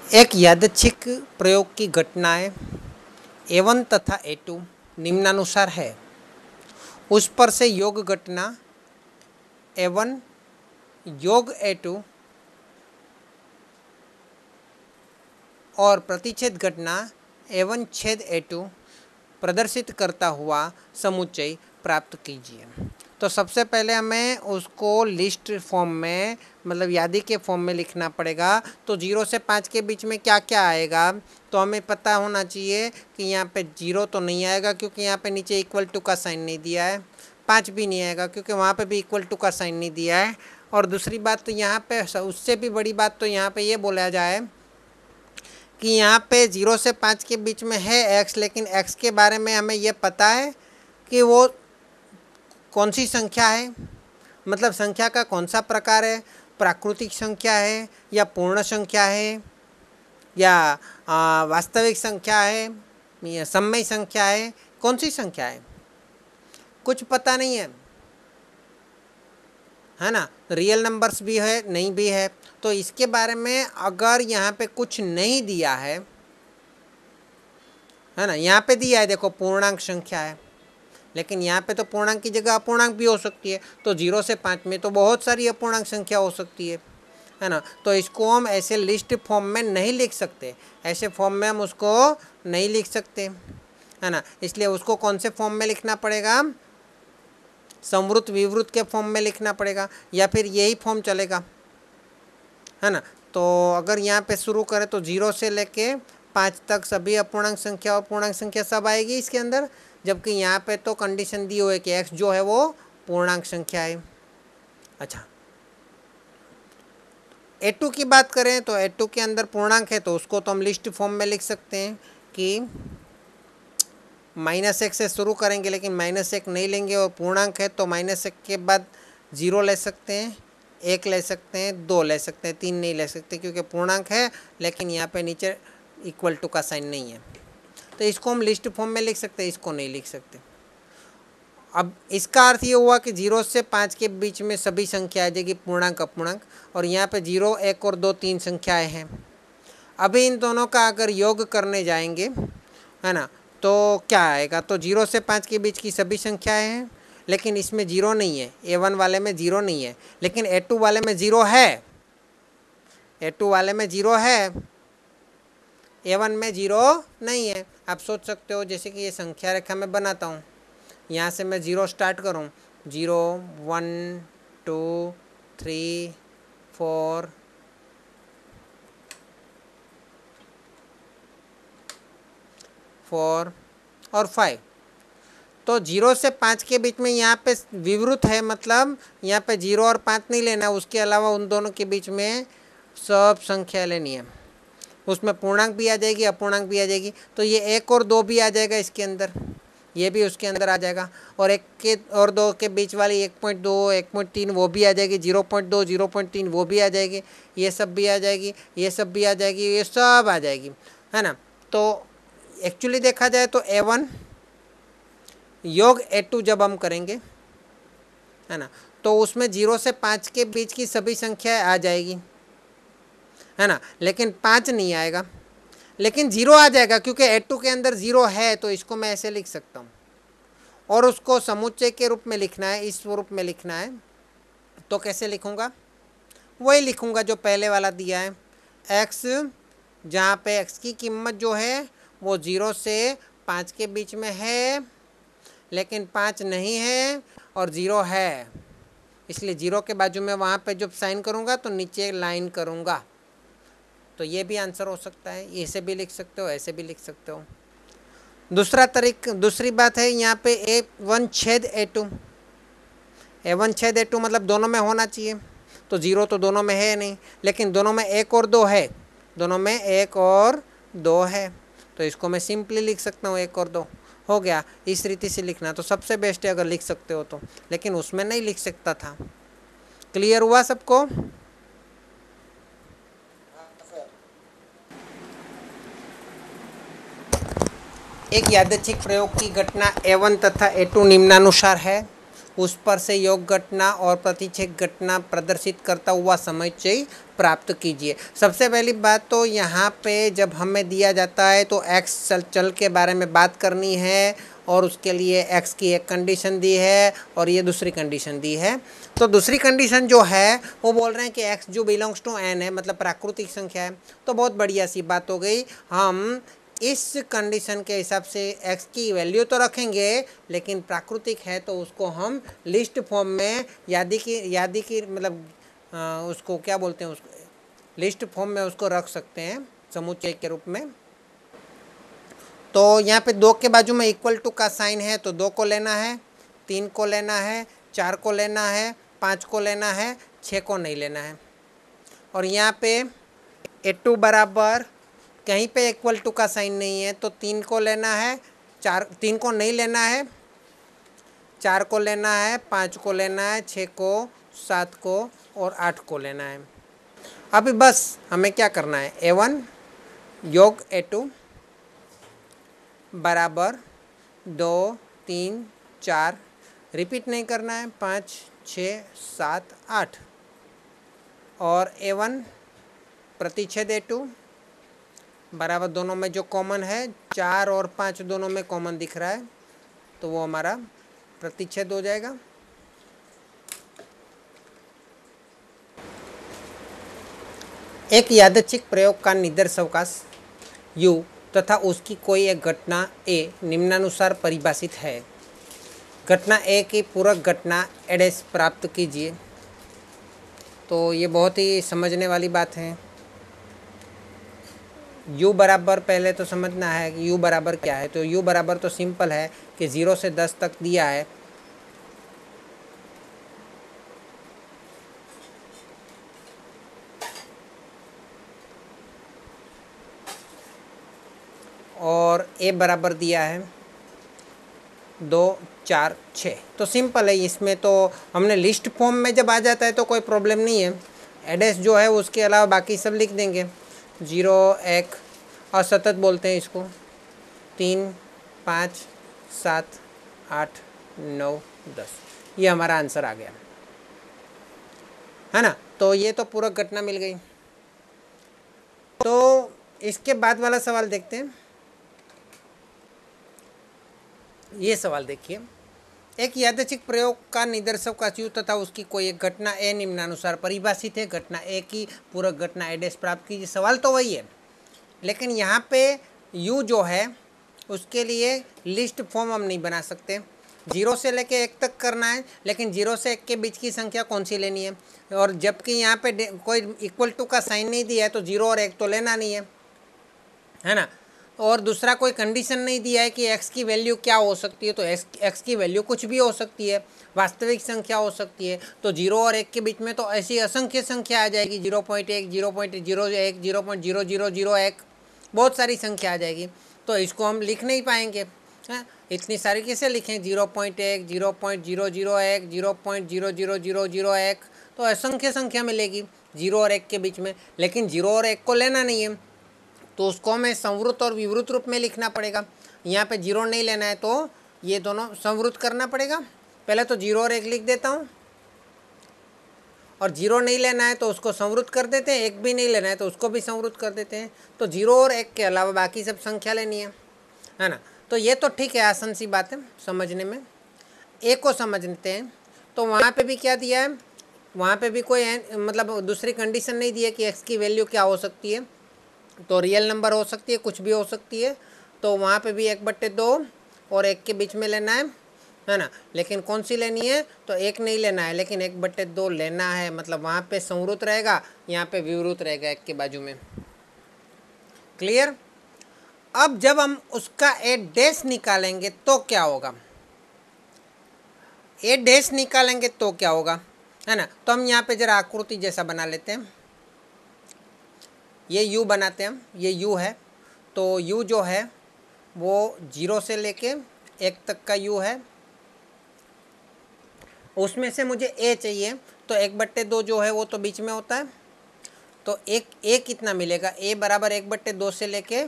एक यादृच्छिक प्रयोग की घटनाएं A1 तथा A2 निम्नानुसार है। उस पर से योग घटना A1 योग A2 और प्रतिच्छेद घटना A1 छेद A2 प्रदर्शित करता हुआ समुच्चय प्राप्त कीजिए। तो सबसे पहले हमें उसको लिस्ट फॉर्म में मतलब यादी के फॉर्म में लिखना पड़ेगा। तो 0 से 5 के बीच में क्या क्या आएगा, तो हमें पता होना चाहिए कि यहाँ पे 0 तो नहीं आएगा क्योंकि यहाँ पे नीचे इक्वल टू का साइन नहीं दिया है। 5 भी नहीं आएगा क्योंकि वहाँ पे भी इक्वल टू का साइन नहीं दिया है। और दूसरी बात तो यहाँ पे उससे भी बड़ी बात तो यहाँ पे ये बोला जाए कि यहाँ पे 0 से 5 के बीच में है x, लेकिन x के बारे में हमें ये पता है कि वो कौन सी संख्या है, मतलब संख्या का कौन सा प्रकार है, प्राकृतिक संख्या है या पूर्ण संख्या है या वास्तविक संख्या है या सममय संख्या है, कौन सी संख्या है कुछ पता नहीं है ना। रियल नंबर्स भी है नहीं भी है। तो इसके बारे में अगर यहाँ पे कुछ नहीं दिया है ना, यहाँ पे दिया है देखो पूर्णांक संख्या है, लेकिन यहाँ पे तो पूर्णांक की जगह अपूर्णांक भी हो सकती है। तो 0 से 5 में तो बहुत सारी अपूर्णांक संख्या हो सकती है ना। तो इसको हम ऐसे लिस्ट फॉर्म में नहीं लिख सकते, ऐसे फॉर्म में हम उसको नहीं लिख सकते है ना। इसलिए उसको कौन से फॉर्म में लिखना पड़ेगा, संवृत विवृत के फॉर्म में लिखना पड़ेगा, या फिर यही फॉर्म चलेगा है ना। तो अगर यहाँ पे शुरू करें तो 0 से लेके 5 तक सभी अपूर्णांक संख्या और पूर्णांक संख्या सब आएगी इसके अंदर, जबकि यहाँ पे तो कंडीशन दी हुई है कि x जो है वो पूर्णांक संख्या है। अच्छा, A2 की बात करें तो A2 के अंदर पूर्णांक है, तो उसको तो हम लिस्ट फॉर्म में लिख सकते हैं कि -1 से शुरू करेंगे, लेकिन -1 नहीं लेंगे और पूर्णांक है तो -1 के बाद 0 ले सकते हैं, 1 ले सकते हैं, 2 ले सकते हैं, 3 नहीं ले सकते क्योंकि पूर्णांक है, लेकिन यहाँ पे नीचे इक्वल टू का साइन नहीं है। तो इसको हम लिस्ट फॉर्म में लिख सकते हैं, इसको नहीं लिख सकते। अब इसका अर्थ ये हुआ कि 0 से 5 के बीच में सभी संख्या आ जाएगी पूर्णांक अपूर्णांक, और यहाँ पे 0, 1 और 2 3 संख्याएं हैं। अभी इन दोनों का अगर योग करने जाएंगे है ना, तो क्या आएगा, तो 0 से 5 के बीच की सभी संख्याएं हैं, लेकिन इसमें 0 नहीं है। A1 वाले में 0 नहीं है, लेकिन A2 वाले में 0 है। A2 वाले में 0 है, A1 में 0 नहीं है। आप सोच सकते हो जैसे कि ये संख्या रेखा मैं बनाता हूँ, यहाँ से मैं 0 स्टार्ट करूँ, 0 1 2 3 4 4 और 5। तो 0 से 5 के बीच में यहाँ पे विवृत है, मतलब यहाँ पे 0 और 5 नहीं लेना, उसके अलावा उन दोनों के बीच में सब संख्या लेनी है। उसमें पूर्णांक भी आ जाएगी, अपूर्णांक भी आ जाएगी। तो ये 1 और 2 भी आ जाएगा इसके अंदर, ये भी उसके अंदर आ जाएगा, और 1 के और 2 के बीच वाली 1.2 1.3 वो भी आ जाएगी, 0.2 0.3 वो भी आ जाएगी, ये सब भी आ जाएगी, ये सब भी आ जाएगी, ये सब आ जाएगी है ना। तो एक्चुअली देखा जाए तो A1 योग A2 जब हम करेंगे है ना, तो उसमें 0 से 5 के बीच की सभी संख्याएं आ जाएगी है ना, लेकिन 5 नहीं आएगा, लेकिन 0 आ जाएगा क्योंकि A2 के अंदर 0 है। तो इसको मैं ऐसे लिख सकता हूँ, और उसको समुच्चय के रूप में लिखना है, इस रूप में लिखना है। तो कैसे लिखूँगा, वही लिखूँगा जो पहले वाला दिया है, x, जहाँ पे x की कीमत जो है वो 0 से 5 के बीच में है, लेकिन 5 नहीं है और 0 है, इसलिए 0 के बाजू में वहाँ पे जब साइन करूँगा तो नीचे लाइन करूँगा। तो ये भी आंसर हो सकता है, ऐसे भी लिख सकते हो, ऐसे भी लिख सकते हो। दूसरी बात है यहाँ पे A1 छेद A2, A1 छेद A2 मतलब दोनों में होना चाहिए। तो 0 तो दोनों में है नहीं, लेकिन दोनों में 1 और 2 है, दोनों में 1 और 2 है। तो इसको मैं सिंपली लिख सकता हूँ, 1 और 2 हो गया। इस रीति से लिखना तो सबसे बेस्ट है अगर लिख सकते हो तो, लेकिन उसमें नहीं लिख सकता था। क्लियर हुआ सबको? एक यादृच्छिक प्रयोग की घटना A1 तथा A2 निम्नानुसार है। उस पर से योग घटना और प्रतिच्छेद घटना प्रदर्शित करता हुआ समुच्चय प्राप्त कीजिए। सबसे पहली बात तो यहाँ पे जब हमें दिया जाता है तो एक्स चल के बारे में बात करनी है और उसके लिए एक्स की एक कंडीशन दी है और ये दूसरी कंडीशन दी है। तो दूसरी कंडीशन जो है वो बोल रहे हैं कि एक्स जो बिलोंग्स टू एन है, मतलब प्राकृतिक संख्या है। तो बहुत बढ़िया सी बात हो गई। हम इस कंडीशन के हिसाब से x की वैल्यू तो रखेंगे, लेकिन प्राकृतिक है तो उसको हम लिस्ट फॉर्म में यादी की मतलब उसको क्या बोलते हैं, उसको लिस्ट फॉर्म में उसको रख सकते हैं समुच्चय के रूप में। तो यहाँ पे 2 के बाजू में इक्वल टू का साइन है, तो 2 को लेना है, 3 को लेना है, 4 को लेना है, 5 को लेना है, 6 को नहीं लेना है। और यहाँ पे A2 बराबर कहीं पे इक्वल टू का साइन नहीं है, तो 3 को लेना है, 3 को नहीं लेना है, 4 को लेना है, 5 को लेना है, 6 को, 7 को और 8 को लेना है। अभी बस हमें क्या करना है, A1 योग A2 बराबर 2 3 4, रिपीट नहीं करना है, 5 6 7 8, और A1 प्रतिच्छेद A2 बराबर दोनों में जो कॉमन है 4 और 5 दोनों में कॉमन दिख रहा है, तो वो हमारा प्रतिच्छेद हो जाएगा। एक यादृच्छिक प्रयोग का निदर्शवकाश U तथा उसकी कोई एक घटना A निम्नानुसार परिभाषित है। घटना A की पूरक घटना A' प्राप्त कीजिए। तो ये बहुत ही समझने वाली बात है। U बराबर पहले तो समझना है कि U बराबर क्या है। तो U बराबर तो सिंपल है कि 0 से 10 तक दिया है, और A बराबर दिया है 2 4 6। तो सिंपल है, इसमें तो हमने लिस्ट फॉर्म में जब आ जाता है तो कोई प्रॉब्लम नहीं है। एडेस जो है उसके अलावा बाकी सब लिख देंगे। 0 1 असतत बोलते हैं इसको, 3 5 7 8 9 10, ये हमारा आंसर आ गया है ना। तो ये तो पूरक घटना मिल गई। तो इसके बाद वाला सवाल देखते हैं। ये सवाल देखिए, एक यादृच्छिक प्रयोग का निदर्शवकाश U तथा उसकी कोई एक घटना A निम्नानुसार परिभाषित है। घटना A की पूरक घटना A' प्राप्त कीजिए। सवाल तो वही है, लेकिन यहाँ पे U जो है उसके लिए लिस्ट फॉर्म हम नहीं बना सकते। 0 से लेके 1 तक करना है, लेकिन 0 से 1 के बीच की संख्या कौन सी लेनी है, और जबकि यहाँ पे कोई इक्वल टू का साइन नहीं दिया है तो 0 और 1 तो लेना नहीं है ना। और दूसरा कोई कंडीशन नहीं दिया है कि x की वैल्यू क्या हो सकती है, तो x की वैल्यू कुछ भी हो सकती है, वास्तविक संख्या हो सकती है। तो 0 और 1 के बीच में तो ऐसी असंख्य संख्या आ जाएगी, 0.1 0.01 0.0001, बहुत सारी संख्या आ जाएगी। तो इसको हम लिख नहीं पाएंगे, हैं, इतनी सारी कैसे लिखें, 0.1 0.001 0.00001, तो असंख्य संख्या मिलेगी 0 और 1 के बीच में। लेकिन 0 और 1 को लेना नहीं है, तो उसको हमें संवृत और विवृत रूप में लिखना पड़ेगा। यहाँ पे 0 नहीं लेना है तो ये दोनों संवृत करना पड़ेगा। पहले तो 0 और 1 लिख देता हूँ, और 0 नहीं लेना है तो उसको संवृत कर देते हैं, 1 भी नहीं लेना है तो उसको भी संवृत कर देते हैं। तो 0 और 1 के अलावा बाकी सब संख्या लेनी है ना। तो ये तो ठीक है, आसान सी बात है समझने में। A को समझते हैं, तो वहाँ पे भी क्या दिया है, वहाँ पे भी कोई मतलब दूसरी कंडीशन नहीं दी है कि x की वैल्यू क्या हो सकती है। तो रियल नंबर हो सकती है, कुछ भी हो सकती है। तो वहाँ पे भी 1/2 और 1 के बीच में लेना है ना। लेकिन कौन सी लेनी है, तो 1 नहीं लेना है, लेकिन 1/2 लेना है। मतलब वहाँ पे संवृत रहेगा, यहाँ पे विवृत रहेगा 1 के बाजू में। क्लियर। अब जब हम उसका A' निकालेंगे तो क्या होगा, A' निकालेंगे तो क्या होगा, है ना। तो हम यहाँ पे जरा आकृति जैसा बना लेते हैं। ये U बनाते हैं हम, ये U है। तो U जो है वो 0 से लेके 1 तक का U है। उसमें से मुझे A चाहिए, तो 1/2 जो है वो तो बीच में होता है। तो A कितना मिलेगा, A बराबर 1/2 से लेके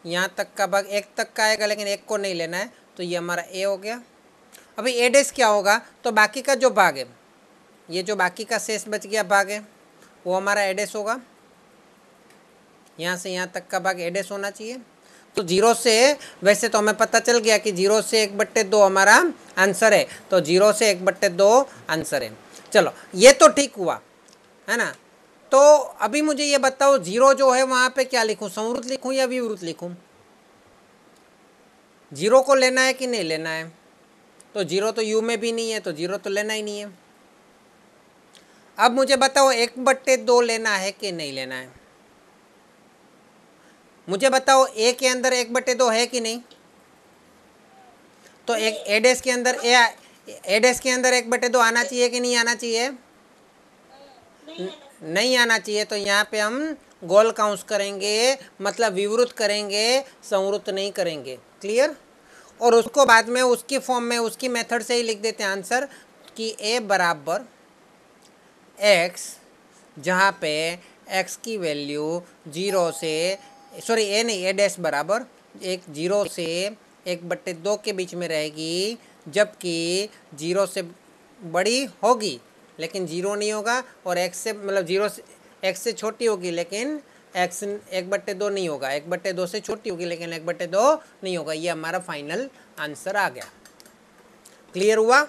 यहाँ तक का भाग 1 तक का आएगा, लेकिन 1 को नहीं लेना है, तो ये हमारा A हो गया। अभी ए डैश क्या होगा, तो बाकी का जो भाग है, ये जो बाकी का शेष बच गया भाग है वो हमारा ए डैश होगा। यहाँ से यहाँ तक का भाग ए डैश होना चाहिए। तो 0 से, वैसे तो हमें पता चल गया कि 0 से 1/2 हमारा आंसर है, तो 0 से 1/2 आंसर है। चलो ये तो ठीक हुआ है ना। तो अभी मुझे ये बताओ 0 जो है वहाँ पे क्या लिखूँ, संवृत लिखूँ या विवृत लिखूँ? 0 को लेना है कि नहीं लेना है? तो 0 तो u में भी नहीं है, तो 0 तो लेना ही नहीं है। अब मुझे बताओ 1/2 लेना है कि नहीं लेना है? मुझे बताओ ए के अंदर 1/2 है कि नहीं? तो एक ए डैश के अंदर ए डैश के अंदर 1/2 आना चाहिए कि नहीं आना चाहिए? नहीं आना चाहिए। तो यहाँ पे हम गोल काउंस करेंगे, मतलब विवृत करेंगे, संवृत नहीं करेंगे। क्लियर? और उसको बाद में उसकी फॉर्म में, उसकी मेथड से ही लिख देते हैं आंसर कि ए बराबर एक्स, जहाँ पे एक्स की वैल्यू 0 से, सॉरी ए नहीं, ए डैश बराबर 0 से 1/2 के बीच में रहेगी, जबकि 0 से बड़ी होगी लेकिन 0 नहीं होगा, और एक्स से, मतलब 0 से, एक्स से छोटी होगी लेकिन एक्स 1/2 नहीं होगा, 1/2 से छोटी होगी लेकिन 1/2 नहीं होगा। ये हमारा फाइनल आंसर आ गया। क्लियर हुआ?